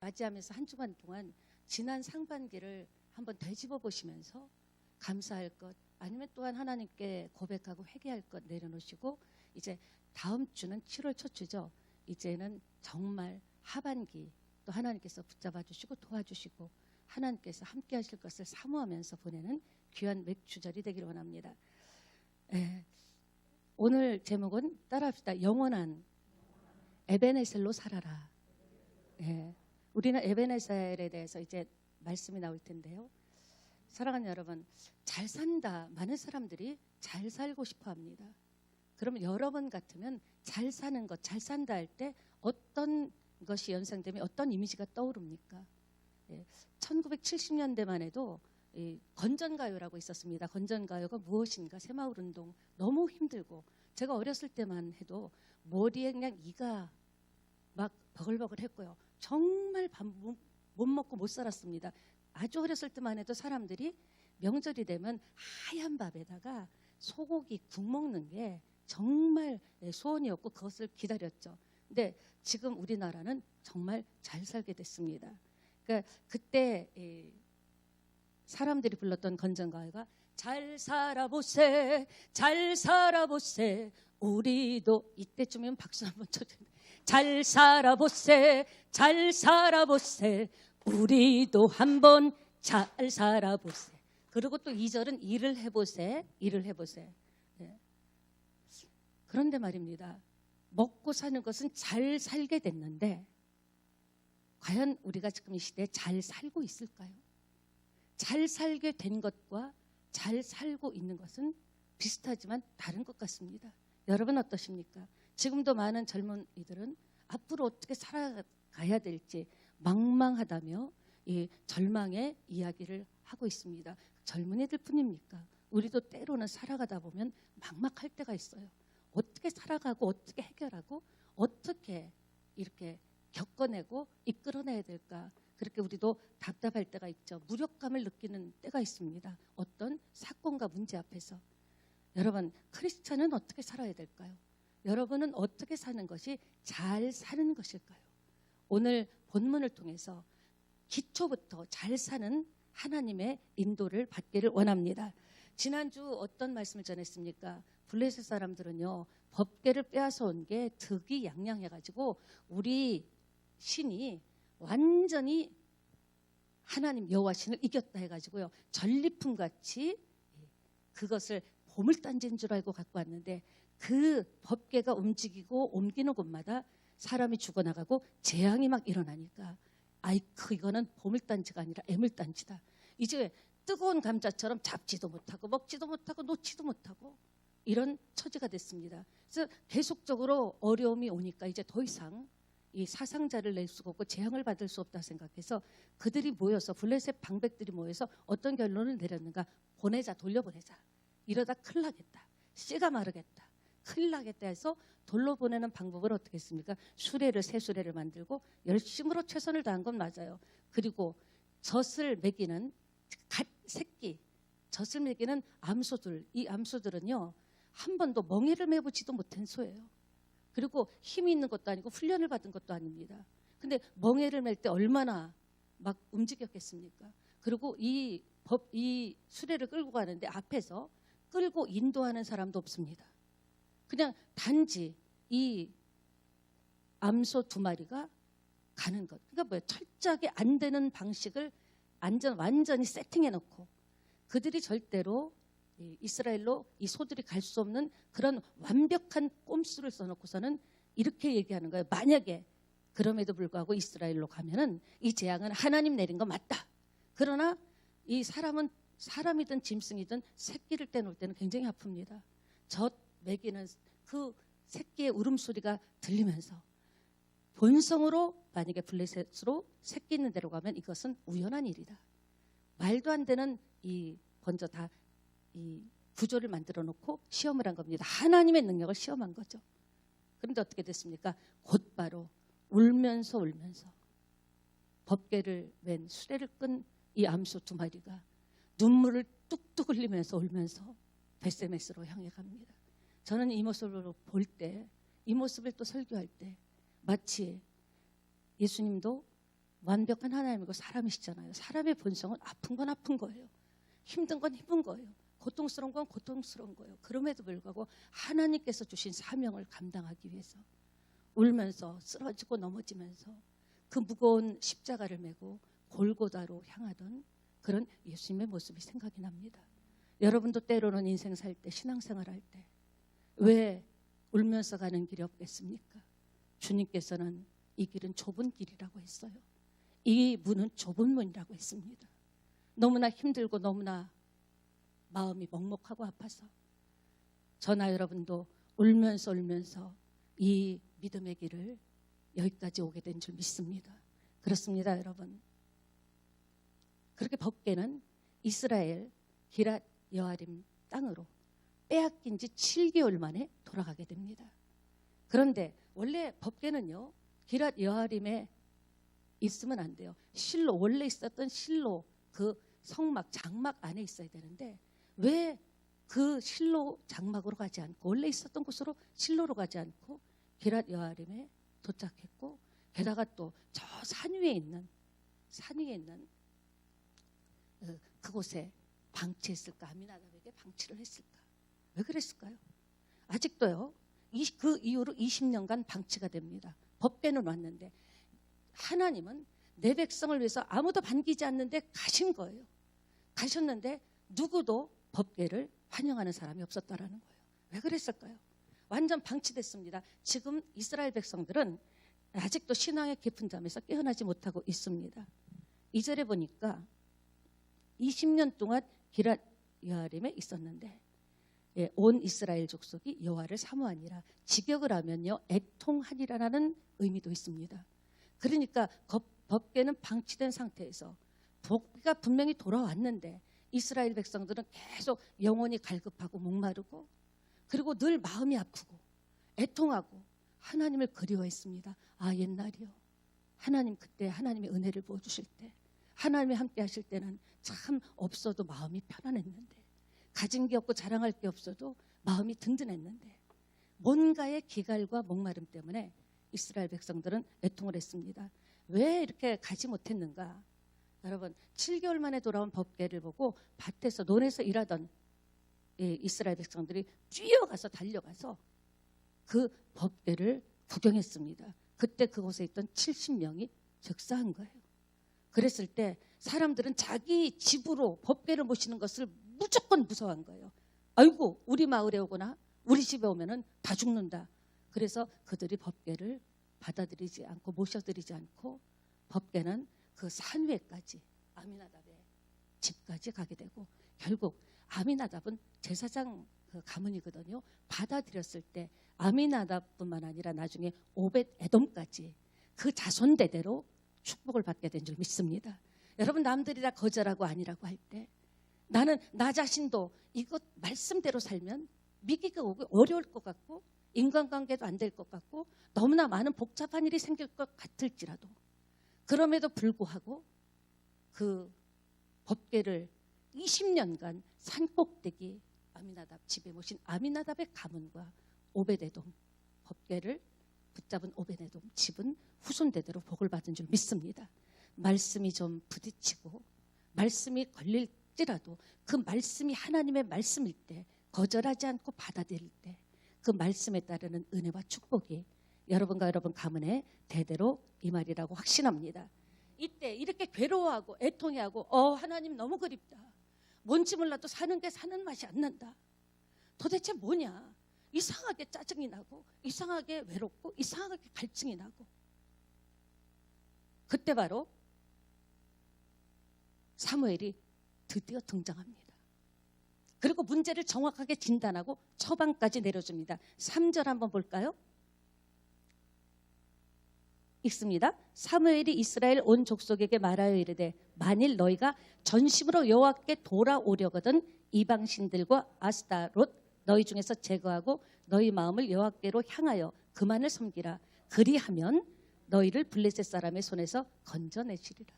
맞이하면서 한 주간 동안 지난 상반기를 한번 되짚어 보시면서 감사할 것, 아니면 또한 하나님께 고백하고 회개할 것 내려놓으시고, 이제 다음 주는 7월 첫 주죠. 이제는 정말 하반기 또 하나님께서 붙잡아 주시고 도와주시고 하나님께서 함께 하실 것을 사모하면서 보내는 귀한 맥주절이 되기를 원합니다. 오늘 제목은 따라합시다. 영원한 에베네셀로 살아라. 우리는 에베네셀에 대해서 이제 말씀이 나올 텐데요. 사랑하는 여러분, 잘 산다. 많은 사람들이 잘 살고 싶어 합니다. 그러면 여러분 같으면 잘 사는 것, 잘 산다 할 때 어떤 것이 연상되면 어떤 이미지가 떠오릅니까? 1970년대만 해도 건전가요라고 있었습니다. 건전가요가 무엇인가, 새마을운동 너무 힘들고, 제가 어렸을 때만 해도 머리에 그냥 이가 막 버글버글 했고요. 정말 밥 못 먹고 못 살았습니다. 아주 어렸을 때만 해도 사람들이 명절이 되면 하얀 밥에다가 소고기 국 먹는 게 정말 소원이었고 그것을 기다렸죠. 근데 지금 우리나라는 정말 잘 살게 됐습니다. 그러니까 그때 사람들이 불렀던 건전가요가 잘 살아보세, 잘 살아보세, 우리도. 이때쯤이면 박수 한번 쳐주세요. 잘 살아보세, 잘 살아보세, 우리도 한번 잘 살아보세. 그리고 또 2절은 일을 해보세, 일을 해보세. 그런데 말입니다. 먹고 사는 것은 잘 살게 됐는데 과연 우리가 지금 이 시대에 잘 살고 있을까요? 잘 살게 된 것과 잘 살고 있는 것은 비슷하지만 다른 것 같습니다. 여러분 어떠십니까? 지금도 많은 젊은이들은 앞으로 어떻게 살아가야 될지 망망하다며 이 절망의 이야기를 하고 있습니다. 젊은이들 뿐입니까? 우리도 때로는 살아가다 보면 막막할 때가 있어요. 어떻게 살아가고 어떻게 해결하고 어떻게 이렇게 겪어내고 이끌어내야 될까? 그렇게 우리도 답답할 때가 있죠. 무력감을 느끼는 때가 있습니다. 어떤 사건과 문제 앞에서. 여러분, 크리스찬은 어떻게 살아야 될까요? 여러분은 어떻게 사는 것이 잘 사는 것일까요? 오늘 본문을 통해서 기초부터 잘 사는 하나님의 인도를 받기를 원합니다. 지난주 어떤 말씀을 전했습니까? 블레셋 사람들은요, 법궤를 빼앗아 온 게 득이양양해가지고 우리 신이 완전히 하나님 여호와 신을 이겼다 해가지고요, 전리품같이 그것을 보물단지인 줄 알고 갖고 왔는데, 그 법궤가 움직이고 옮기는 곳마다 사람이 죽어나가고 재앙이 막 일어나니까, 아이쿠, 이거는 보물단지가 아니라 애물단지다. 이제 뜨거운 감자처럼 잡지도 못하고 먹지도 못하고 놓지도 못하고 이런 처지가 됐습니다. 그래서 계속적으로 어려움이 오니까 이제 더 이상 이 사상자를 낼 수가 없고 재앙을 받을 수 없다 생각해서 그들이 모여서, 블레셋 방백들이 모여서 어떤 결론을 내렸는가? 보내자, 돌려보내자. 이러다 큰일 나겠다, 씨가 마르겠다, 큰일 나겠다 해서 돌로 보내는 방법을 어떻게 했습니까? 수레를, 새 수레를 만들고 열심으로 최선을 다한 건 맞아요. 그리고 젖을 먹이는 새끼, 젖을 먹이는 암소들, 이 암소들은요 한 번도 멍에를 매보지도 못한 소예요. 그리고 힘이 있는 것도 아니고 훈련을 받은 것도 아닙니다. 근데 멍에를 맬 때 얼마나 막 움직였겠습니까? 그리고 이 수레를 끌고 가는데 앞에서 끌고 인도하는 사람도 없습니다. 그냥 단지 이 암소 2마리가 가는 것. 그러니까 뭐예요? 철저하게 안 되는 방식을 완전히 세팅해 놓고, 그들이 절대로 이스라엘로 이 소들이 갈 수 없는 그런 완벽한 꼼수를 써놓고서는 이렇게 얘기하는 거예요. 만약에 그럼에도 불구하고 이스라엘로 가면은 이 재앙은 하나님 내린 거 맞다. 그러나 이 사람이든 짐승이든 새끼를 떼놓을 때는 굉장히 아픕니다. 젖 먹이는 그 새끼의 울음소리가 들리면서 본성으로 만약에 블레셋으로 새끼 있는 데로 가면 이것은 우연한 일이다. 말도 안 되는 먼저 다 이 구조를 만들어 놓고 시험을 한 겁니다. 하나님의 능력을 시험한 거죠. 그런데 어떻게 됐습니까? 곧바로 울면서 법궤를 맨 수레를 끈 이 암소 2마리가 눈물을 뚝뚝 흘리면서 울면서 벳세메스로 향해 갑니다. 저는 이 모습을 볼 때, 이 모습을 또 설교할 때 마치 예수님도 완벽한 하나님이고 사람이시잖아요. 사람의 본성은 아픈 건 아픈 거예요. 힘든 건 힘든 거예요. 고통스러운 건 고통스러운 거예요. 그럼에도 불구하고 하나님께서 주신 사명을 감당하기 위해서 울면서 쓰러지고 넘어지면서 그 무거운 십자가를 메고 골고다로 향하던 그런 예수님의 모습이 생각이 납니다. 여러분도 때로는 인생 살 때, 신앙생활 할 때 왜 울면서 가는 길이 없겠습니까? 주님께서는 이 길은 좁은 길이라고 했어요. 이 문은 좁은 문이라고 했습니다. 너무나 힘들고 너무나 마음이 먹먹하고 아파서 저나 여러분도 울면서 이 믿음의 길을 여기까지 오게 된 줄 믿습니다. 그렇습니다, 여러분. 그렇게 법궤는 이스라엘 기랏 여아림 땅으로 빼앗긴 지 7개월 만에 돌아가게 됩니다. 그런데 원래 법궤는요, 기랏 여아림에 있으면 안 돼요. 실로, 원래 있었던 실로 그 성막, 장막 안에 있어야 되는데 왜 그 실로 장막으로 가지 않고 원래 있었던 곳으로 실로로 가지 않고 기랏 여아림에 도착했고, 게다가 또 저 산 위에 있는 그곳에 방치했을까? 아미나답에게 방치를 했을까? 왜 그랬을까요? 아직도요, 그 이후로 20년간 방치가 됩니다. 법궤는 왔는데 하나님은 내 백성을 위해서 아무도 반기지 않는데 가신 거예요. 가셨는데 누구도 법궤를 환영하는 사람이 없었다라는 거예요. 왜 그랬을까요? 완전 방치됐습니다. 지금 이스라엘 백성들은 아직도 신앙의 깊은 잠에서 깨어나지 못하고 있습니다. 2절에 보니까 20년 동안 기랏 여아림에 있었는데 온 이스라엘 족속이 여호와를 사모하니라. 직역을 하면요, 애통하니라라는 의미도 있습니다. 그러니까 법궤는 방치된 상태에서 복귀가 분명히 돌아왔는데 이스라엘 백성들은 계속 영혼이 갈급하고 목마르고 그리고 늘 마음이 아프고 애통하고 하나님을 그리워했습니다. 아, 옛날이요. 하나님 그때 하나님의 은혜를 부어주실 때, 하나님이 함께 하실 때는 참 없어도 마음이 편안했는데, 가진 게 없고 자랑할 게 없어도 마음이 든든했는데, 뭔가의 기갈과 목마름 때문에 이스라엘 백성들은 애통을 했습니다. 왜 이렇게 가지 못했는가? 여러분, 7개월 만에 돌아온 법궤를 보고 밭에서 논에서 일하던 이스라엘 백성들이 뛰어가서 달려가서 그 법궤를 구경했습니다. 그때 그곳에 있던 70명이 즉사한 거예요. 그랬을 때 사람들은 자기 집으로 법궤를 모시는 것을 무조건 무서워한 거예요. 아이고, 우리 마을에 오거나 우리 집에 오면은 다 죽는다. 그래서 그들이 법궤를 받아들이지 않고 모셔드리지 않고 법궤는 그 산 위에까지 아미나답의 집까지 가게 되고, 결국 아미나답은 제사장 그 가문이거든요. 받아들였을 때 아미나답뿐만 아니라 나중에 오벳 에돔까지 그 자손 대대로 축복을 받게 된 줄 믿습니다. 여러분, 남들이 다 거절하고 아니라고 할 때 나는 나 자신도 이것 말씀대로 살면 믿기가 오고 어려울 것 같고 인간관계도 안 될 것 같고 너무나 많은 복잡한 일이 생길 것 같을지라도, 그럼에도 불구하고 그 법궤를 20년간 산꼭대기 아미나답 집에 모신 아미나답의 가문과 오벳에돔, 법궤를 붙잡은 오벳에돔 집은 후손대대로 복을 받은 줄 믿습니다. 말씀이 좀 부딪히고 말씀이 걸릴지라도 그 말씀이 하나님의 말씀일 때, 거절하지 않고 받아들일 때 그 말씀에 따르는 은혜와 축복이 여러분과 여러분 가문에 대대로 임하리라고 확신합니다. 이때 이렇게 괴로워하고 애통해하고 하나님 너무 그립다. 뭔지 몰라도 사는 게 사는 맛이 안 난다. 도대체 뭐냐. 이상하게 짜증이 나고 이상하게 외롭고 이상하게 갈증이 나고, 그때 바로 사무엘이 드디어 등장합니다. 그리고 문제를 정확하게 진단하고 처방까지 내려줍니다. 3절 한번 볼까요? 읽습니다. 사무엘이 이스라엘 온 족속에게 말하여 이르되 만일 너희가 전심으로 여호와께 돌아오려거든 이방신들과 아스타롯 너희 중에서 제거하고 너희 마음을 여호와께로 향하여 그만을 섬기라. 그리하면 너희를 블레셋 사람의 손에서 건져내시리라.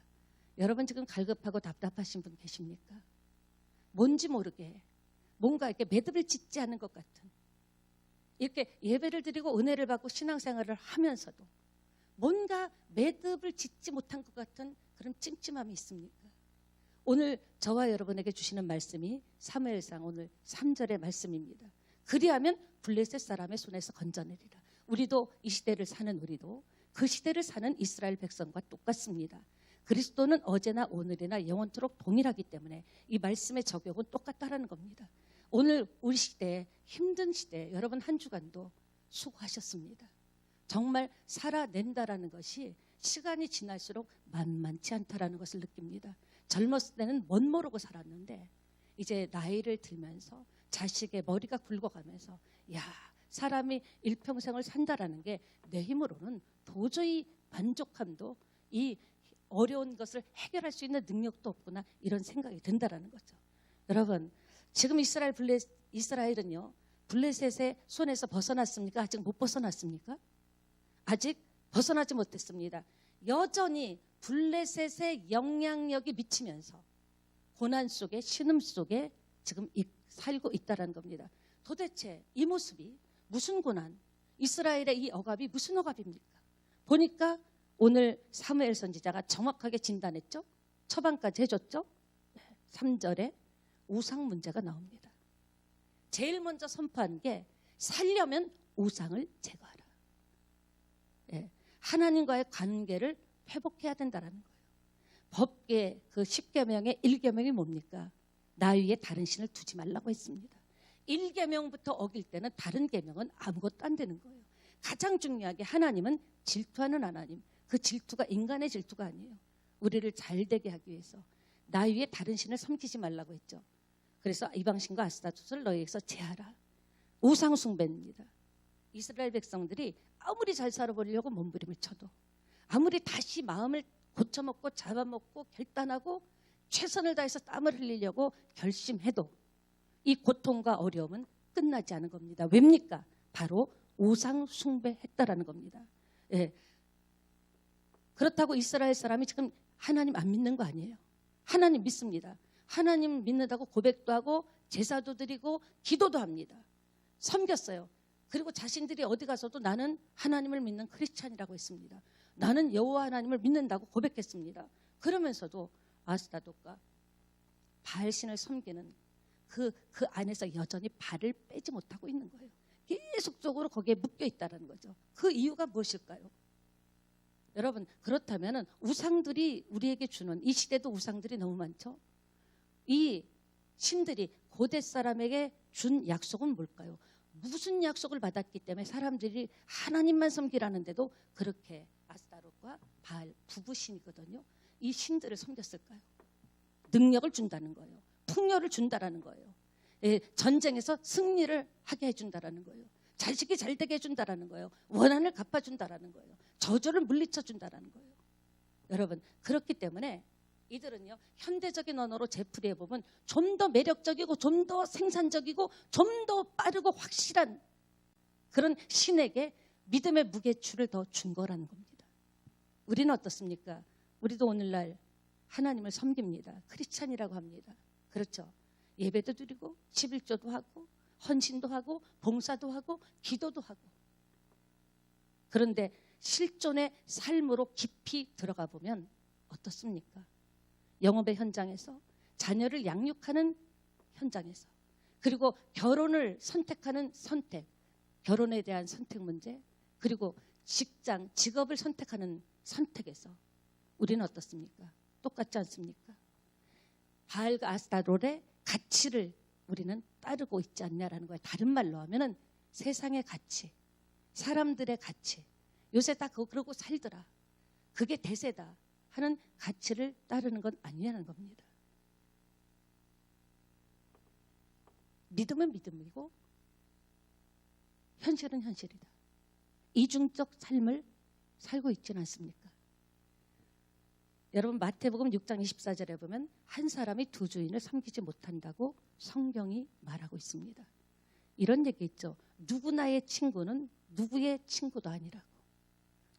여러분, 지금 갈급하고 답답하신 분 계십니까? 뭔지 모르게 뭔가 이렇게 매듭을 짓지 않은 것 같은, 이렇게 예배를 드리고 은혜를 받고 신앙생활을 하면서도 뭔가 매듭을 짓지 못한 것 같은 그런 찜찜함이 있습니까? 오늘 저와 여러분에게 주시는 말씀이 사무엘상 오늘 3절의 말씀입니다. 그리하면 블레셋 사람의 손에서 건져내리라. 우리도 이 시대를 사는 우리도 그 시대를 사는 이스라엘 백성과 똑같습니다. 그리스도는 어제나 오늘이나 영원토록 동일하기 때문에 이 말씀의 적용은 똑같다라는 겁니다. 오늘 우리 시대, 힘든 시대, 여러분 한 주간도 수고하셨습니다. 정말 살아낸다라는 것이 시간이 지날수록 만만치 않다라는 것을 느낍니다. 젊었을 때는 멋 모르고 살았는데 이제 나이를 들면서 자식의 머리가 굵어가면서 야, 사람이 일평생을 산다라는 게 내 힘으로는 도저히 만족함도 이 어려운 것을 해결할 수 있는 능력도 없구나, 이런 생각이 든다라는 거죠. 여러분, 지금 이스라엘은요, 블레셋의 손에서 벗어났습니까? 아직 못 벗어났습니까? 아직 벗어나지 못했습니다. 여전히 블레셋의 영향력이 미치면서 고난 속에, 신음 속에 지금 살고 있다는 겁니다. 도대체 이 모습이 무슨 고난, 이스라엘의 이 억압이 무슨 억압입니까? 보니까 오늘 사무엘 선지자가 정확하게 진단했죠. 처방까지 해줬죠. 3절에 우상 문제가 나옵니다. 제일 먼저 선포한 게 살려면 우상을 제거하라. 하나님과의 관계를 회복해야 된다는 거예요. 법계 그 10계명의 1계명이 뭡니까? 나 위에 다른 신을 두지 말라고 했습니다. 1계명부터 어길 때는 다른 계명은 아무것도 안 되는 거예요. 가장 중요하게 하나님은 질투하는 하나님, 그 질투가 인간의 질투가 아니에요. 우리를 잘되게 하기 위해서 나 위에 다른 신을 섬기지 말라고 했죠. 그래서 이방신과 아스타롯을 너희에게서 제하라. 우상 숭배입니다. 이스라엘 백성들이 아무리 잘 살아보려고 몸부림을 쳐도, 아무리 다시 마음을 고쳐먹고 잡아먹고 결단하고 최선을 다해서 땀을 흘리려고 결심해도 이 고통과 어려움은 끝나지 않은 겁니다. 왜입니까? 바로 우상 숭배했다라는 겁니다. 그렇다고 이스라엘 사람이 지금 하나님 안 믿는 거 아니에요. 하나님 믿습니다. 하나님 믿는다고 고백도 하고 제사도 드리고 기도도 합니다. 섬겼어요. 그리고 자신들이 어디 가서도 나는 하나님을 믿는 크리스찬이라고 했습니다. 나는 여호와 하나님을 믿는다고 고백했습니다. 그러면서도 아스타롯과 바알신을 섬기는 그 안에서 여전히 발을 빼지 못하고 있는 거예요. 계속적으로 거기에 묶여 있다는 거죠. 그 이유가 무엇일까요? 여러분, 그렇다면 우상들이 우리에게 주는, 이 시대도 우상들이 너무 많죠. 이 신들이 고대 사람에게 준 약속은 뭘까요? 무슨 약속을 받았기 때문에 사람들이 하나님만 섬기라는데도 그렇게 아스타롯과 바알 부부신이거든요. 이 신들을 섬겼을까요? 능력을 준다는 거예요. 풍요를 준다라는 거예요. 전쟁에서 승리를 하게 해준다라는 거예요. 자식이 잘 되게 해준다라는 거예요. 원한을 갚아준다라는 거예요. 저주를 물리쳐준다라는 거예요. 여러분, 그렇기 때문에 이들은요, 현대적인 언어로 제풀이해 보면 좀 더 매력적이고 좀 더 생산적이고 좀 더 빠르고 확실한 그런 신에게 믿음의 무게추를 더 준 거라는 겁니다. 우리는 어떻습니까? 우리도 오늘날 하나님을 섬깁니다. 크리스찬이라고 합니다. 그렇죠. 예배도 드리고 11조도 하고 헌신도 하고 봉사도 하고 기도도 하고. 그런데 실존의 삶으로 깊이 들어가 보면 어떻습니까? 영업의 현장에서, 자녀를 양육하는 현장에서, 그리고 결혼을 선택하는 선택, 결혼에 대한 선택 문제, 그리고 직장, 직업을 선택하는 선택에서 우리는 어떻습니까? 똑같지 않습니까? 바알과 아스타롯의 가치를 우리는 따르고 있지 않냐라는 거예요. 다른 말로 하면은 세상의 가치, 사람들의 가치, 요새 다 그러고 살더라, 그게 대세다 하는 가치를 따르는 건 아니냐는 겁니다. 믿음은 믿음이고 현실은 현실이다. 이중적 삶을 살고 있지는 않습니까? 여러분, 마태복음 6장 24절에 보면 한 사람이 두 주인을 섬기지 못한다고 성경이 말하고 있습니다. 이런 얘기 있죠. 누구나의 친구는 누구의 친구도 아니라고.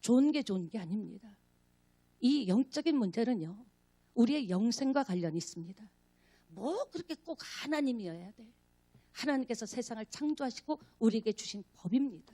좋은 게 아닙니다. 이 영적인 문제는요, 우리의 영생과 관련이 있습니다. 뭐 그렇게 꼭 하나님이어야 돼. 하나님께서 세상을 창조하시고 우리에게 주신 법입니다.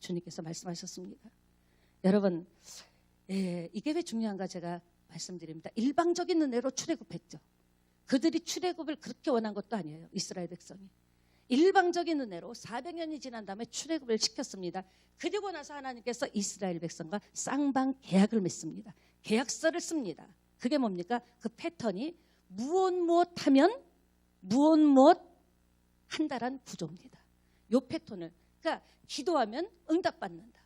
주님께서 말씀하셨습니다. 여러분, 이게 왜 중요한가 제가 말씀드립니다. 일방적인 은혜로 출애굽했죠. 그들이 출애굽을 그렇게 원한 것도 아니에요. 이스라엘 백성이. 일방적인 은혜로 400년이 지난 다음에 출애굽을 시켰습니다. 그리고 나서 하나님께서 이스라엘 백성과 쌍방 계약을 맺습니다. 계약서를 씁니다. 그게 뭡니까? 그 패턴이 무엇 하면 무엇 한다란 구조입니다. 요 패턴을. 그러니까 기도하면 응답받는다.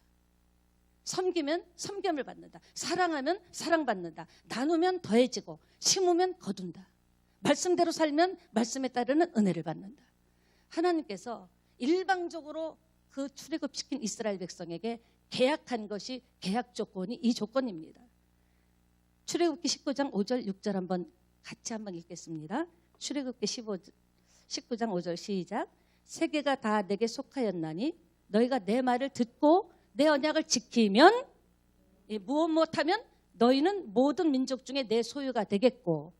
섬기면 섬김을 받는다. 사랑하면 사랑받는다. 나누면 더해지고 심으면 거둔다. 말씀대로 살면 말씀에 따르는 은혜를 받는다. 하나님께서 일방적으로 그 출애굽시킨 이스라엘 백성에게 계약한 것이 계약 조건이 이 조건입니다. 출애굽기 19장 5절 6절 같이 한번 읽겠습니다. 출애굽기 19장 5절 시작. 세계가 다 내게 속하였나니 너희가 내 말을 듣고 내 언약을 지키면 무엇 하면 너희는 모든 민족 중에 내 소유가 되겠고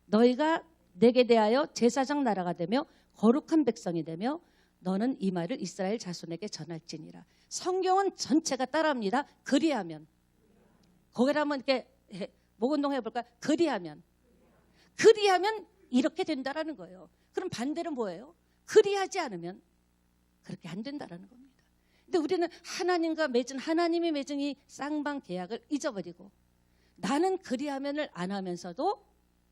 너희가 내게 대하여 제사장 나라가 되며 거룩한 백성이 되며 너는 이 말을 이스라엘 자손에게 전할지니라. 성경은 전체가 따라합니다. 그리하면. 거기를 한번 이렇게 목운동 해볼까요? 그리하면 이렇게 된다라는 거예요. 그럼 반대로 뭐예요? 그리하지 않으면 그렇게 안 된다라는 겁니다. 근데 우리는 하나님이 맺은 이 쌍방 계약을 잊어버리고 나는 그리하면을 안 하면서도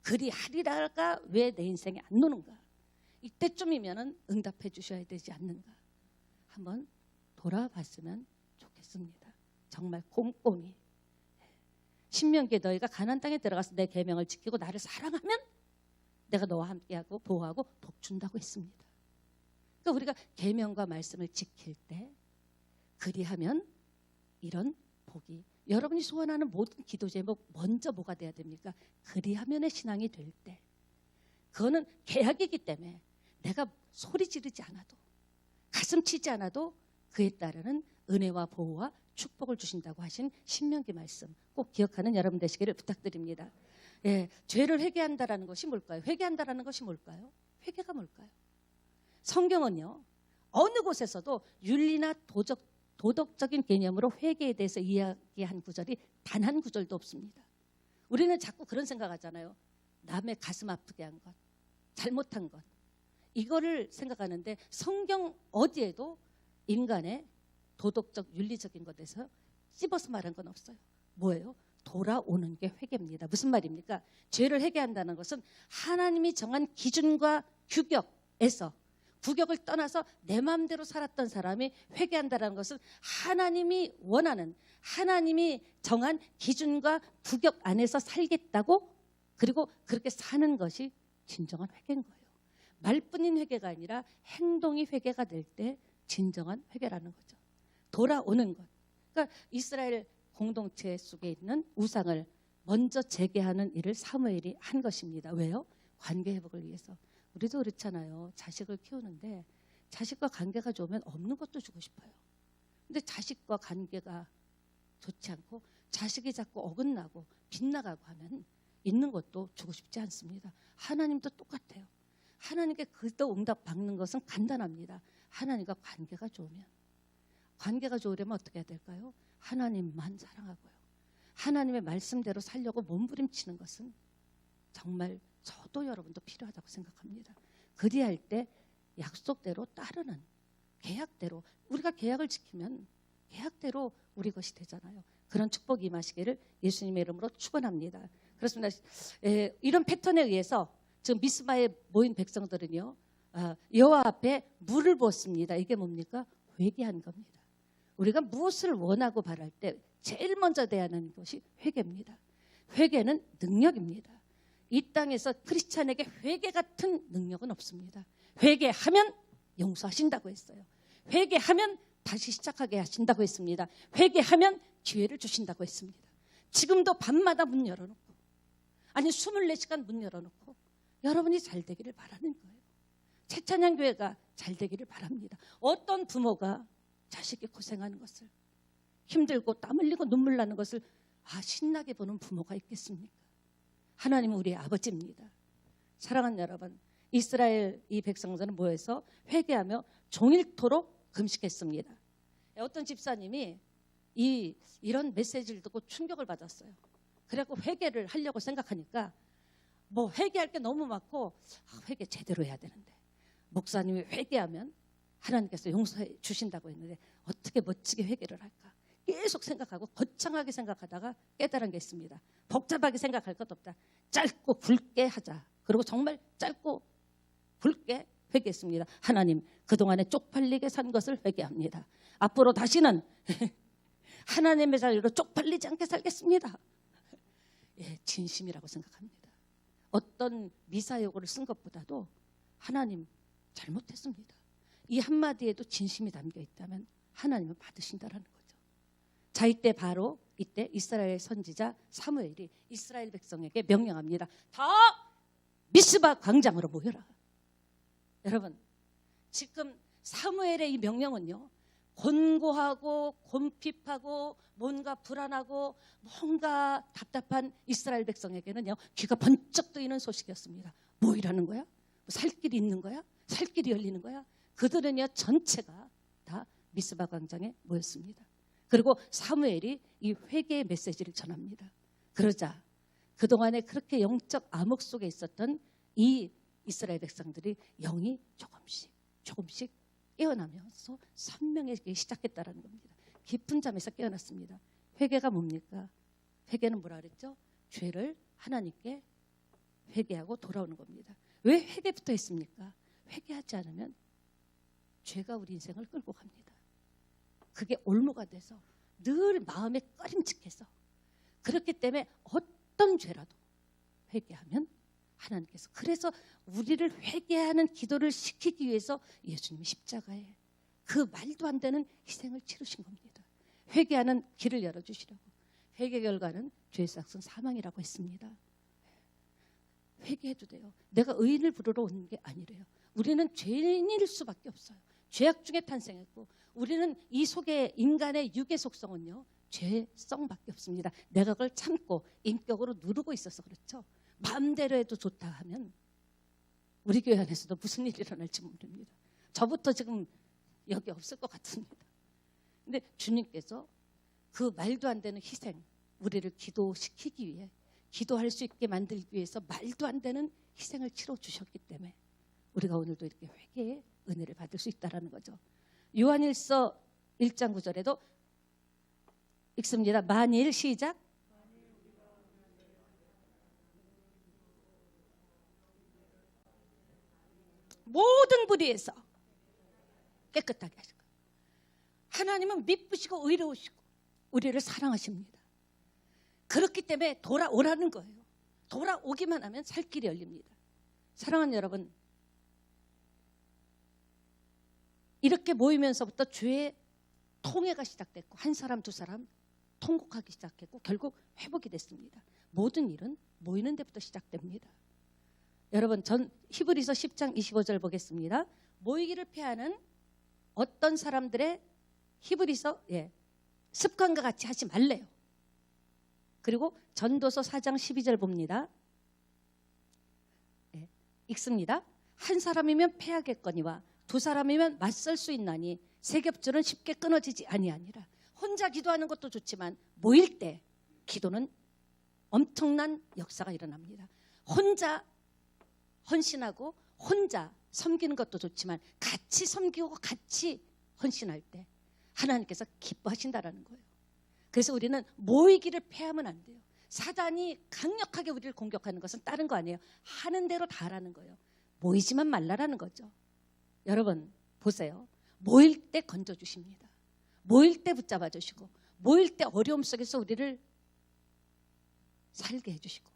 그리하리라가 왜 내 인생에 안 노는가? 이때쯤이면 응답해 주셔야 되지 않는가? 한번 돌아봤으면 좋겠습니다. 정말 꼼꼼히. 신명기에 너희가 가나안 땅에 들어가서 내 계명을 지키고 나를 사랑하면 내가 너와 함께하고 보호하고 복 준다고 했습니다. 그러니까 우리가 계명과 말씀을 지킬 때 그리하면 이런 복이 여러분이 소원하는 모든 기도 제목 먼저 뭐가 돼야 됩니까? 그리하면의 신앙이 될 때 그거는 계약이기 때문에 내가 소리 지르지 않아도 가슴 치지 않아도 그에 따르는 은혜와 보호와 축복을 주신다고 하신 신명기 말씀 꼭 기억하는 여러분 되시기를 부탁드립니다. 죄를 회개한다라는 것이 뭘까요? 회개한다라는 것이 뭘까요? 회개가 뭘까요? 성경은요 어느 곳에서도 윤리나 도덕적인 개념으로 회개에 대해서 이야기한 구절이 단 한 구절도 없습니다. 우리는 자꾸 그런 생각하잖아요. 남의 가슴 아프게 한 것, 잘못한 것 이거를 생각하는데 성경 어디에도 인간의 도덕적 윤리적인 것에서 찝어서 말한 건 없어요. 뭐예요? 돌아오는 게 회개입니다. 무슨 말입니까? 죄를 회개한다는 것은 하나님이 정한 기준과 규격에서 규격을 떠나서 내 마음대로 살았던 사람이 회개한다는 것은 하나님이 원하는 하나님이 정한 기준과 규격 안에서 살겠다고 그리고 그렇게 사는 것이 진정한 회개인 거예요. 말뿐인 회개가 아니라 행동이 회개가 될 때 진정한 회개라는 거죠. 돌아오는 것. 그러니까 이스라엘 공동체 속에 있는 우상을 먼저 재개하는 일을 사무엘이 한 것입니다. 왜요? 관계 회복을 위해서. 우리도 그렇잖아요. 자식을 키우는데 자식과 관계가 좋으면 없는 것도 주고 싶어요. 근데 자식과 관계가 좋지 않고 자식이 자꾸 어긋나고 빗나가고 하면 있는 것도 주고 싶지 않습니다. 하나님도 똑같아요. 하나님께 그도 응답 받는 것은 간단합니다. 하나님과 관계가 좋으면. 관계가 좋으려면 어떻게 해야 될까요? 하나님만 사랑하고요. 하나님의 말씀대로 살려고 몸부림치는 것은 정말 저도 여러분도 필요하다고 생각합니다. 그리할 때 약속대로 따르는 계약대로 우리가 계약을 지키면 계약대로 우리 것이 되잖아요. 그런 축복이 임하시기를 예수님의 이름으로 축원합니다. 그렇습니다. 이런 패턴에 의해서 지금 미스바에 모인 백성들은요 여호와 앞에 물을 부었습니다. 이게 뭡니까? 회개한 겁니다. 우리가 무엇을 원하고 바랄 때 제일 먼저 돼야 하는 것이 회개입니다. 회개는 능력입니다. 이 땅에서 크리스찬에게 회개 같은 능력은 없습니다. 회개하면 용서하신다고 했어요. 회개하면 다시 시작하게 하신다고 했습니다. 회개하면 기회를 주신다고 했습니다. 지금도 밤마다 문 열어놓고 아니 24시간 문 열어놓고 여러분이 잘 되기를 바라는 거예요. 채찬양 교회가 잘 되기를 바랍니다. 어떤 부모가 자식이 고생하는 것을 힘들고 땀 흘리고 눈물 나는 것을 신나게 보는 부모가 있겠습니까? 하나님은 우리의 아버지입니다. 사랑하는 여러분, 이스라엘 이 백성들은 뭐해서 회개하며 종일토록 금식했습니다. 어떤 집사님이 이런 메시지를 듣고 충격을 받았어요. 그래갖고 회개를 하려고 생각하니까 뭐 회개할 게 너무 많고 회개 제대로 해야 되는데 목사님이 회개하면 하나님께서 용서해 주신다고 했는데 어떻게 멋지게 회개를 할까 계속 생각하고 거창하게 생각하다가 깨달은 게 있습니다. 복잡하게 생각할 것 없다. 짧고 굵게 하자. 그리고 정말 짧고 굵게 회개했습니다. 하나님, 그동안에 쪽팔리게 산 것을 회개합니다. 앞으로 다시는 하나님의 자리로 쪽팔리지 않게 살겠습니다. 예, 진심이라고 생각합니다. 어떤 미사여구를 쓴 것보다도 하나님 잘못했습니다. 이 한마디에도 진심이 담겨 있다면 하나님은 받으신다라는 거죠. 자, 이때 바로 이때 이스라엘 선지자 사무엘이 이스라엘 백성에게 명령합니다. 다 미스바 광장으로 모여라. 여러분, 지금 사무엘의 이 명령은요, 곤고하고 곰핍하고 뭔가 불안하고 뭔가 답답한 이스라엘 백성에게는요, 귀가 번쩍 뜨이는 소식이었습니다. 모이라는 거야? 살 길이 있는 거야? 살 길이 열리는 거야? 그들은요, 전체가 다 미스바 광장에 모였습니다. 그리고 사무엘이 이 회개의 메시지를 전합니다. 그러자 그동안에 그렇게 영적 암흑 속에 있었던 이 이스라엘 백성들이 영이 조금씩 깨어나면서 선명해지기 시작했다는 겁니다. 깊은 잠에서 깨어났습니다. 회개가 뭡니까? 회개는 뭐라 그랬죠? 죄를 하나님께 회개하고 돌아오는 겁니다. 왜 회개부터 했습니까? 회개하지 않으면 죄가 우리 인생을 끌고 갑니다. 그게 올무가 돼서 늘 마음에 꺼림칙해서 그렇기 때문에 어떤 죄라도 회개하면 하나님께서 그래서 우리를 회개하는 기도를 시키기 위해서 예수님이 십자가에 그 말도 안 되는 희생을 치르신 겁니다. 회개하는 길을 열어주시려고. 회개 결과는 죄의 삭은 사망이라고 했습니다. 회개해도 돼요. 내가 의인을 부르러 오는 게 아니래요. 우리는 죄인일 수밖에 없어요. 죄악 중에 탄생했고 우리는 이 속에 인간의 육의 속성은요, 죄성밖에 없습니다. 내가 그걸 참고 인격으로 누르고 있어서 그렇죠. 마음대로 해도 좋다 하면 우리 교회 안에서도 무슨 일이 일어날지 모릅니다. 저부터 지금 여기 없을 것 같습니다. 근데 주님께서 그 말도 안 되는 희생, 우리를 기도시키기 위해, 기도할 수 있게 만들기 위해서 말도 안 되는 희생을 치러 주셨기 때문에 우리가 오늘도 이렇게 회개의 은혜를 받을 수 있다는 거죠. 요한일서 1장 9절에도 읽습니다. 만일 시작. 모든 불의에서 깨끗하게 하실 거예요. 하나님은 미쁘시고 의로우시고 우리를 사랑하십니다. 그렇기 때문에 돌아오라는 거예요. 돌아오기만 하면 살 길이 열립니다. 사랑하는 여러분, 이렇게 모이면서부터 죄의 통회가 시작됐고 한 사람 두 사람 통곡하기 시작했고 결국 회복이 됐습니다. 모든 일은 모이는 데부터 시작됩니다. 여러분, 전 히브리서 10장 25절 보겠습니다. 모이기를 피하는 어떤 사람들의 히브리서 습관과 같이 하지 말래요. 그리고 전도서 4장 12절 봅니다. 읽습니다. 한 사람이면 패하겠거니와 두 사람이면 맞설 수 있나니 세 겹줄은 쉽게 끊어지지 아니하니라. 혼자 기도하는 것도 좋지만 모일 때 기도는 엄청난 역사가 일어납니다. 혼자 헌신하고 혼자 섬기는 것도 좋지만 같이 섬기고 같이 헌신할 때 하나님께서 기뻐하신다라는 거예요. 그래서 우리는 모이기를 패하면 안 돼요. 사단이 강력하게 우리를 공격하는 것은 다른 거 아니에요. 하는 대로 다 하라는 거예요. 모이지만 말라라는 거죠. 여러분 보세요. 모일 때 건져주십니다. 모일 때 붙잡아 주시고 모일 때 어려움 속에서 우리를 살게 해주시고,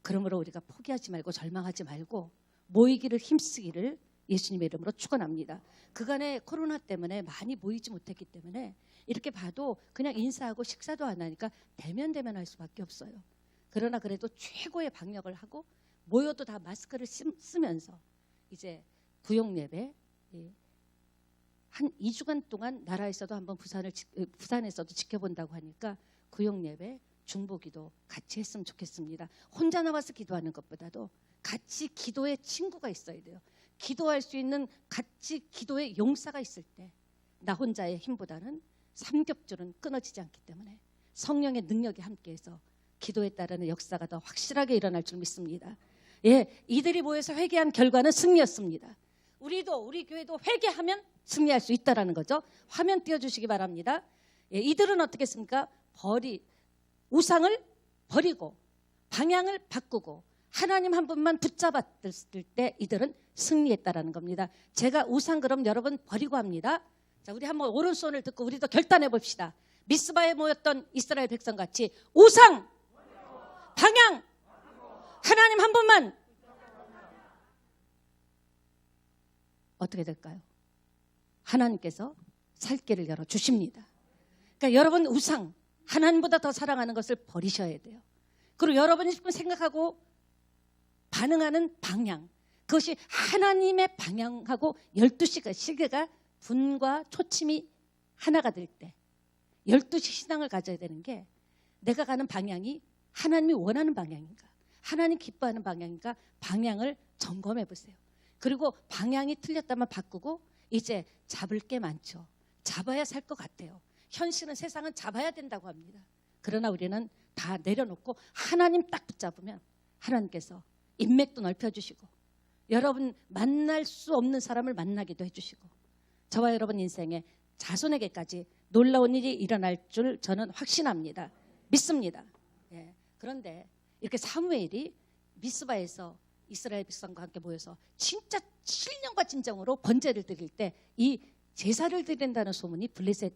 그러므로 우리가 포기하지 말고 절망하지 말고 모이기를 힘쓰기를 예수님의 이름으로 축원합니다. 그간에 코로나 때문에 많이 모이지 못했기 때문에 이렇게 봐도 그냥 인사하고 식사도 안 하니까 대면할 수밖에 없어요. 그러나 그래도 최고의 방역을 하고 모여도 다 마스크를 쓰면서 이제 구역 예배 한 2주간 동안 나라에서도 한번 부산에서도 지켜본다고 하니까 구역 예배 중보기도 같이 했으면 좋겠습니다. 혼자 나와서 기도하는 것보다도 같이 기도의 친구가 있어야 돼요. 기도할 수 있는 같이 기도의 용사가 있을 때 나 혼자의 힘보다는 삼겹줄은 끊어지지 않기 때문에 성령의 능력이 함께해서 기도에 따르는 역사가 더 확실하게 일어날 줄 믿습니다. 예, 이들이 모여서 회개한 결과는 승리였습니다. 우리 교회도 회개하면 승리할 수 있다라는 거죠. 화면 띄워주시기 바랍니다. 예, 이들은 어떻게 했습니까? 우상을 버리고 방향을 바꾸고 하나님 한 분만 붙잡았을 때 이들은 승리했다라는 겁니다. 제가 우상 그럼 여러분 버리고 합니다. 자, 우리 한번 오른손을 듣고 우리도 결단해 봅시다. 미스바에 모였던 이스라엘 백성같이 우상, 방향, 하나님 한 분만. 어떻게 될까요? 하나님께서 살 길을 열어주십니다. 그러니까 여러분 우상, 하나님보다 더 사랑하는 것을 버리셔야 돼요. 그리고 여러분이 지금 생각하고 반응하는 방향, 그것이 하나님의 방향하고 12시가 시계가 분과 초침이 하나가 될 때 12시 신앙을 가져야 되는 게 내가 가는 방향이 하나님이 원하는 방향인가, 하나님 기뻐하는 방향인가, 방향을 점검해 보세요. 그리고 방향이 틀렸다면 바꾸고 이제 잡을 게 많죠. 잡아야 살 것 같아요. 현실은 세상은 잡아야 된다고 합니다. 그러나 우리는 다 내려놓고 하나님 딱 붙잡으면 하나님께서 인맥도 넓혀주시고 여러분 만날 수 없는 사람을 만나기도 해주시고 저와 여러분 인생에 자손에게까지 놀라운 일이 일어날 줄 저는 확신합니다. 믿습니다. 예. 그런데 이렇게 사무엘이 미스바에서 이스라엘 백성과 함께 모여서 진짜 신령과 진정으로 번제를 드릴 때 이 제사를 드린다는 소문이 블레셋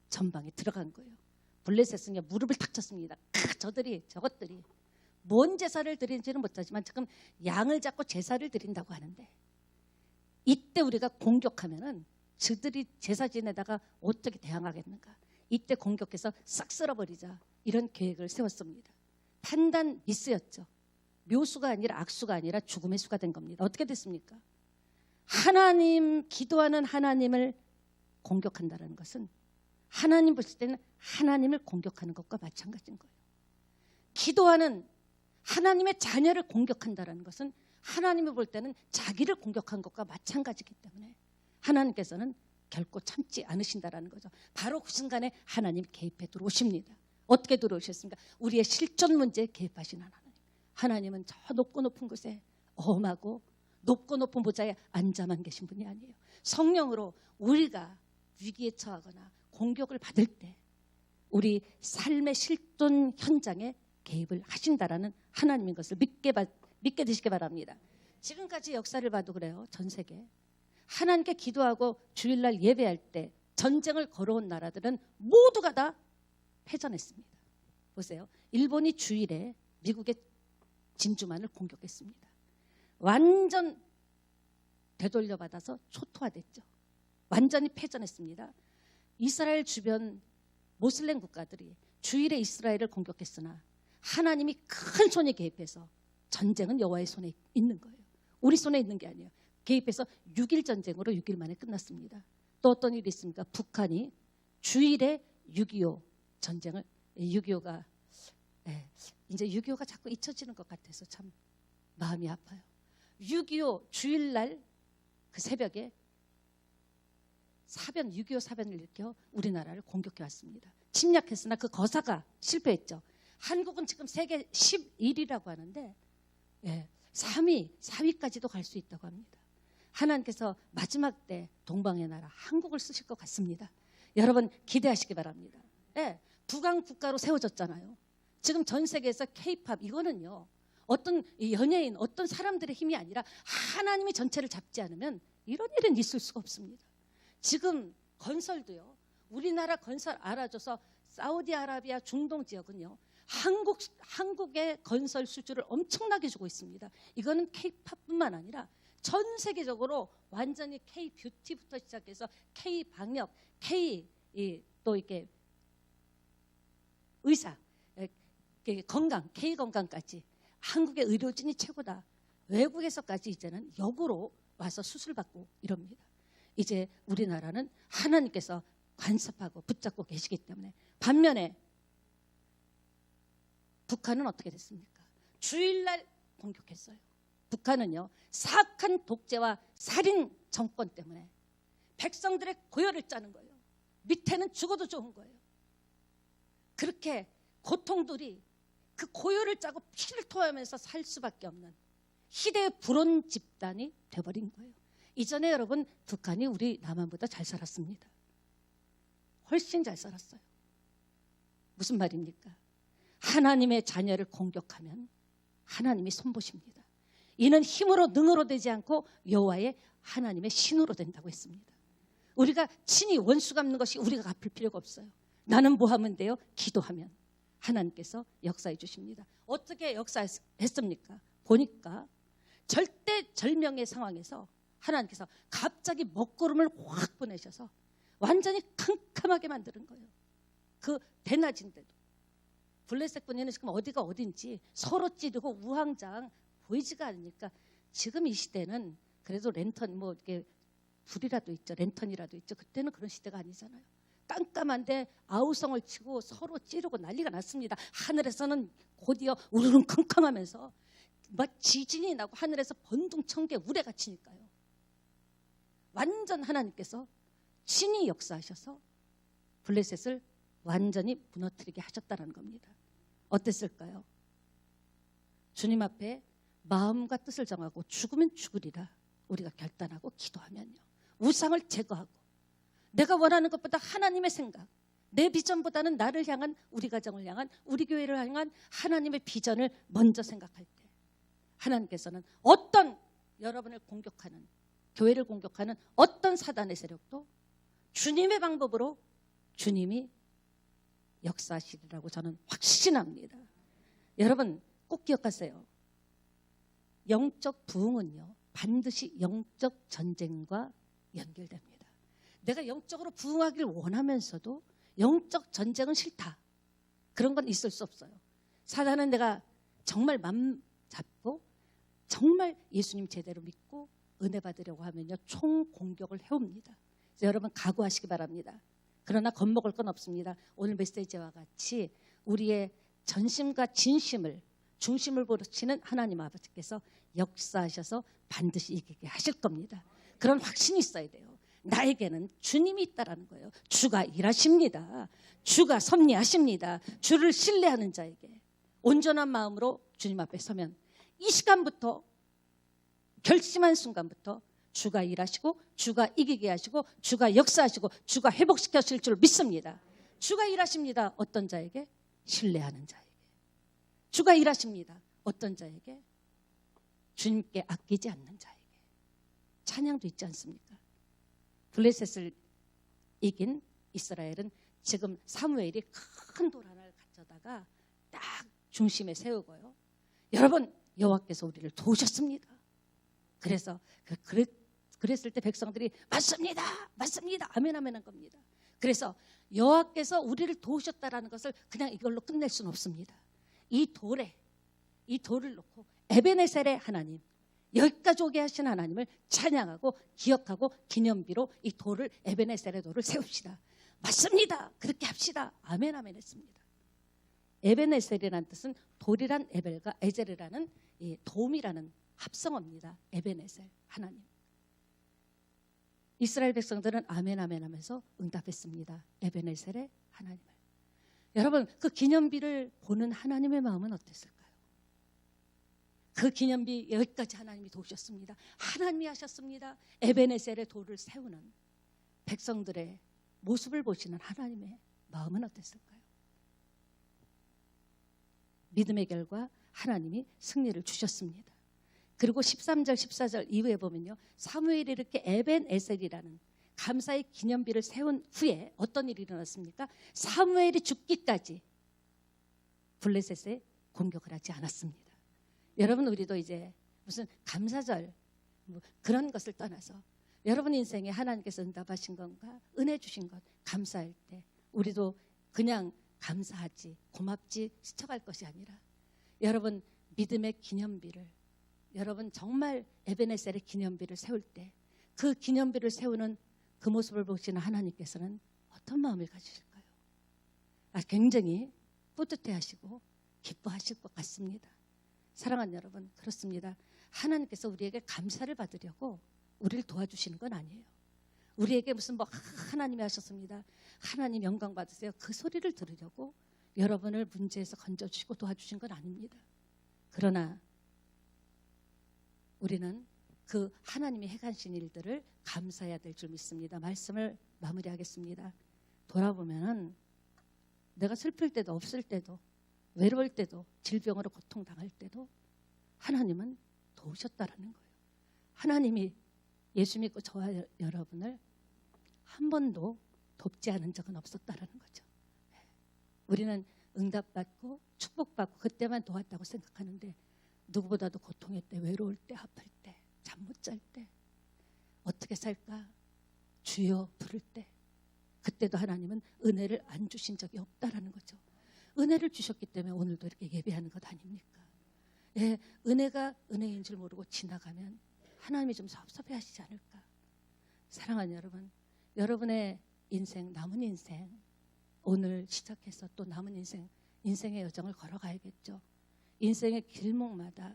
전방에 들어간 거예요. 블레셋은 무릎을 탁 쳤습니다. 저것들이 뭔 제사를 드리는지는 못하지만 지금 양을 잡고 제사를 드린다고 하는데 이때 우리가 공격하면은 저들이 제사 지내다가 어떻게 대항하겠는가. 이때 공격해서 싹 쓸어버리자 이런 계획을 세웠습니다. 판단 미스였죠. 묘수가 아니라 악수가 아니라 죽음의 수가 된 겁니다. 어떻게 됐습니까? 하나님, 기도하는 하나님을 공격한다는 것은 하나님 보실 때는 하나님을 공격하는 것과 마찬가지인 거예요. 기도하는 하나님의 자녀를 공격한다는 것은 하나님이 볼 때는 자기를 공격한 것과 마찬가지이기 때문에 하나님께서는 결코 참지 않으신다는 거죠. 바로 그 순간에 하나님 개입해 들어오십니다. 어떻게 들어오셨습니까? 우리의 실존 문제에 개입하신 하나님. 하나님은 저 높고 높은 곳에 엄하고 높고 높은 보좌에 앉아만 계신 분이 아니에요. 성령으로 우리가 위기에 처하거나 공격을 받을 때 우리 삶의 실존 현장에 개입을 하신다라는 하나님인 것을 믿게 되시기 바랍니다. 지금까지 역사를 봐도 그래요. 전 세계 하나님께 기도하고 주일날 예배할 때 전쟁을 걸어온 나라들은 모두가 다 패전했습니다. 보세요. 일본이 주일에 미국의 진주만을 공격했습니다. 완전 되돌려받아서 초토화됐죠. 완전히 패전했습니다. 이스라엘 주변 모슬렘 국가들이 주일에 이스라엘을 공격했으나 하나님이 큰 손에 개입해서 전쟁은 여호와의 손에 있는 거예요. 우리 손에 있는 게 아니에요. 개입해서 6일 전쟁으로 6일 만에 끝났습니다. 또 어떤 일이 있습니까? 북한이 주일에 6.25 전쟁을 6.25가 이제 6.25가 자꾸 잊혀지는 것 같아서 참 마음이 아파요. 6.25 주일날 그 새벽에 6.25 사변을 일으켜 우리나라를 공격해 왔습니다. 침략했으나 그 거사가 실패했죠. 한국은 지금 세계 11위라고 하는데 4위까지도 갈 수 있다고 합니다. 하나님께서 마지막 때 동방의 나라 한국을 쓰실 것 같습니다. 여러분 기대하시기 바랍니다. 북한 국가로 세워졌잖아요. 지금 전 세계에서 K-팝 이거는요. 어떤 연예인, 어떤 사람들의 힘이 아니라 하나님이 전체를 잡지 않으면 이런 일은 있을 수가 없습니다. 지금 건설도요. 우리나라 건설 알아줘서 사우디아라비아 중동 지역은요. 한국의 건설 수주를 엄청나게 주고 있습니다. 이거는 K-팝뿐만 아니라 전 세계적으로 완전히 K-뷰티부터 시작해서 K-방역, 또 이렇게 의사, 건강, K-건강까지 한국의 의료진이 최고다. 외국에서까지 이제는 역으로 와서 수술받고 이럽니다. 이제 우리나라는 하나님께서 간섭하고 붙잡고 계시기 때문에 반면에 북한은 어떻게 됐습니까? 주일날 공격했어요. 북한은요 사악한 독재와 살인 정권 때문에 백성들의 고열을 짜는 거예요. 밑에는 죽어도 좋은 거예요. 그렇게 고통들이 그 고열을 짜고 피를 토하면서 살 수밖에 없는 희대의 불온 집단이 돼버린 거예요. 이전에 여러분 북한이 우리 남한보다 잘 살았습니다. 훨씬 잘 살았어요. 무슨 말입니까? 하나님의 자녀를 공격하면 하나님이 손보십니다. 이는 힘으로 능으로 되지 않고 여호와의 하나님의 신으로 된다고 했습니다. 우리가 친히 원수 갚는 것이 우리가 갚을 필요가 없어요. 나는 뭐 하면 돼요? 기도하면 하나님께서 역사해 주십니다. 어떻게 역사했습니까? 보니까 절대절명의 상황에서 하나님께서 갑자기 먹구름을 확 보내셔서 완전히 캄캄하게 만드는 거예요. 그 대낮인데도 블레셋 군인은 지금 어디가 어딘지 서로 찌르고 우왕좌왕 보이지가 않으니까 지금 이 시대는 그래도 랜턴 뭐 이렇게 불이라도 있죠. 랜턴이라도 있죠. 그때는 그런 시대가 아니잖아요. 깜깜한데 아우성을 치고 서로 찌르고 난리가 났습니다. 하늘에서는 곧이어 우르릉 컹컹하면서 막 지진이 나고 하늘에서 번둥청개 우레가 치니까요. 완전 하나님께서 신이 역사하셔서 블레셋을 완전히 무너뜨리게 하셨다는 겁니다. 어땠을까요? 주님 앞에 마음과 뜻을 정하고 죽으면 죽으리라 우리가 결단하고 기도하면요. 우상을 제거하고 내가 원하는 것보다 하나님의 생각, 내 비전보다는 나를 향한, 우리 가정을 향한, 우리 교회를 향한 하나님의 비전을 먼저 생각할 때 하나님께서는 어떤 여러분을 공격하는, 교회를 공격하는 어떤 사단의 세력도 주님의 방법으로 주님이 역사하시리라고 저는 확신합니다. 여러분 꼭 기억하세요. 영적 부흥은요 반드시 영적 전쟁과 연결됩니다. 내가 영적으로 부흥하기를 원하면서도 영적 전쟁은 싫다. 그런 건 있을 수 없어요. 사단은 내가 정말 맘 잡고 정말 예수님 제대로 믿고 은혜 받으려고 하면요 총 공격을 해옵니다. 그래서 여러분 각오하시기 바랍니다. 그러나 겁먹을 건 없습니다. 오늘 메시지와 같이 우리의 전심과 진심을 중심을 보시는 하나님 아버지께서 역사하셔서 반드시 이기게 하실 겁니다. 그런 확신이 있어야 돼요. 나에게는 주님이 있다라는 거예요. 주가 일하십니다. 주가 섭리하십니다. 주를 신뢰하는 자에게 온전한 마음으로 주님 앞에 서면 이 시간부터 결심한 순간부터 주가 일하시고 주가 이기게 하시고 주가 역사하시고 주가 회복시켜줄 줄 믿습니다. 주가 일하십니다. 어떤 자에게? 신뢰하는 자에게. 주가 일하십니다. 어떤 자에게? 주님께 아끼지 않는 자에게. 찬양도 있지 않습니까? 블레셋을 이긴 이스라엘은 지금 사무엘이 큰 돌 하나를 가져다가 딱 중심에 세우고요. 여러분 여호와께서 우리를 도우셨습니다. 그래서 그랬을 때 백성들이 맞습니다. 맞습니다. 아멘 아멘 한 겁니다. 그래서 여호와께서 우리를 도우셨다라는 것을 그냥 이걸로 끝낼 수는 없습니다. 이 돌을 놓고 에베네셀의 하나님, 여기까지 오게 하신 하나님을 찬양하고 기억하고 기념비로 이 돌을, 에베네셀의 돌을 세웁시다. 맞습니다. 그렇게 합시다. 아멘 아멘 했습니다. 에베네셀이라는 뜻은 돌이란 에벨과 에젤이라는 이 도움이라는 합성어입니다. 에베네셀, 하나님. 이스라엘 백성들은 아멘 아멘 하면서 응답했습니다. 에베네셀의 하나님을. 여러분 그 기념비를 보는 하나님의 마음은 어땠을까요? 그 기념비 여기까지 하나님이 도우셨습니다. 하나님이 하셨습니다. 에베네셀의 돌을 세우는 백성들의 모습을 보시는 하나님의 마음은 어땠을까요? 믿음의 결과 하나님이 승리를 주셨습니다. 그리고 13절 14절 이후에 보면요. 사무엘이 이렇게 에벤에셀이라는 감사의 기념비를 세운 후에 어떤 일이 일어났습니까? 사무엘이 죽기까지 블레셋에 공격을 하지 않았습니다. 여러분 우리도 이제 무슨 감사절 뭐 그런 것을 떠나서 여러분 인생에 하나님께서 응답하신 건가 은혜 주신 것 감사할 때 우리도 그냥 감사하지 고맙지 스쳐갈 것이 아니라 여러분 믿음의 기념비를 여러분 정말 에베네셀의 기념비를 세울 때 그 기념비를 세우는 그 모습을 보시는 하나님께서는 어떤 마음을 가지실까요? 굉장히 뿌듯해하시고 기뻐하실 것 같습니다. 사랑하는 여러분 그렇습니다. 하나님께서 우리에게 감사를 받으려고 우리를 도와주시는 건 아니에요. 우리에게 무슨 뭐 하나님이 하셨습니다. 하나님 영광 받으세요. 그 소리를 들으려고 여러분을 문제에서 건져주시고 도와주신 건 아닙니다. 그러나 우리는 그 하나님이 행하신 일들을 감사해야 될 줄 믿습니다. 말씀을 마무리하겠습니다. 돌아보면은 내가 슬플 때도 없을 때도 외로울 때도 질병으로 고통당할 때도 하나님은 도우셨다라는 거예요. 하나님이 예수 믿고 저와 여러분을 한 번도 돕지 않은 적은 없었다라는 거죠. 우리는 응답받고 축복받고 그때만 도왔다고 생각하는데 누구보다도 고통의 때, 외로울 때, 아플 때, 잠 못 잘 때 어떻게 살까? 주여 부를 때 그때도 하나님은 은혜를 안 주신 적이 없다라는 거죠. 은혜를 주셨기 때문에 오늘도 이렇게 예배하는 것 아닙니까? 예, 은혜가 은혜인 줄 모르고 지나가면 하나님이 좀 섭섭해하시지 않을까? 사랑하는 여러분, 여러분의 인생, 남은 인생 오늘 시작해서 또 남은 인생의 여정을 걸어가야겠죠. 인생의 길목마다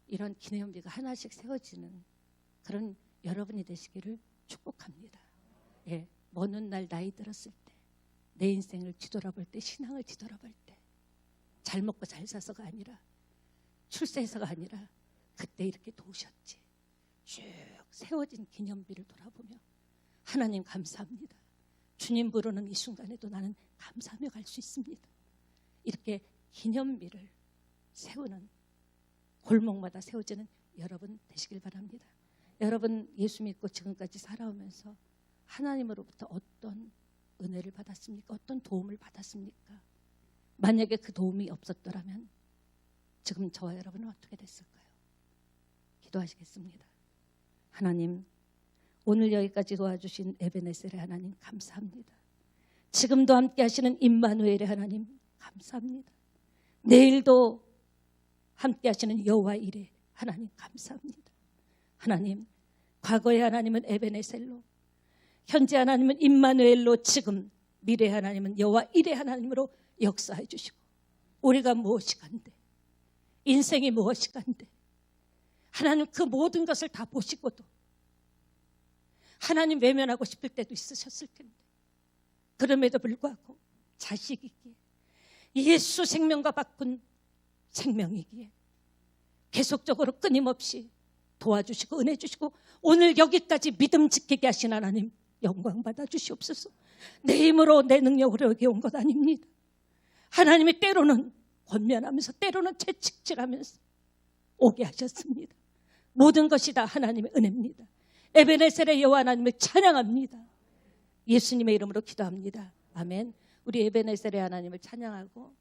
이런 기념비가 하나씩 세워지는 그런 여러분이 되시기를 축복합니다. 예, 먼 훗날 나이 들었을 때 내 인생을 뒤돌아볼 때, 신앙을 뒤돌아볼 때 잘 먹고 잘 사서가 아니라 출세해서가 아니라 그때 이렇게 도우셨지. 쭉 세워진 기념비를 돌아보며 하나님 감사합니다. 주님 부르는 이 순간에도 나는 감사하며 갈 수 있습니다. 이렇게 기념비를 세우는 골목마다 세워지는 여러분 되시길 바랍니다. 여러분 예수 믿고 지금까지 살아오면서 하나님으로부터 어떤 은혜를 받았습니까? 어떤 도움을 받았습니까? 만약에 그 도움이 없었더라면 지금 저와 여러분은 어떻게 됐을까요? 기도하시겠습니다. 하나님, 오늘 여기까지 도와주신 에베네셀의 하나님 감사합니다. 지금도 함께 하시는 임마누엘의 하나님 감사합니다. 내일도 함께 하시는 여호와 이레 하나님 감사합니다. 하나님, 과거의 하나님은 에베네셀로, 현재 하나님은 임마누엘로, 지금 미래 하나님은 여호와 이레 하나님으로 역사해 주시고 우리가 무엇이 간데, 인생이 무엇이 간데 하나님 그 모든 것을 다 보시고도 하나님 외면하고 싶을 때도 있으셨을 텐데 그럼에도 불구하고 자식이기에 예수 생명과 바꾼 생명이기에 계속적으로 끊임없이 도와주시고 은혜 주시고 오늘 여기까지 믿음 지키게 하신 하나님 영광 받아 주시옵소서. 내 힘으로 내 능력으로 여기 온 것 아닙니다. 하나님이 때로는 권면하면서 때로는 채찍질하면서 오게 하셨습니다. 모든 것이 다 하나님의 은혜입니다. 에베네셀의 여호와 하나님을 찬양합니다. 예수님의 이름으로 기도합니다. 아멘. 우리 에베네셀의 하나님을 찬양하고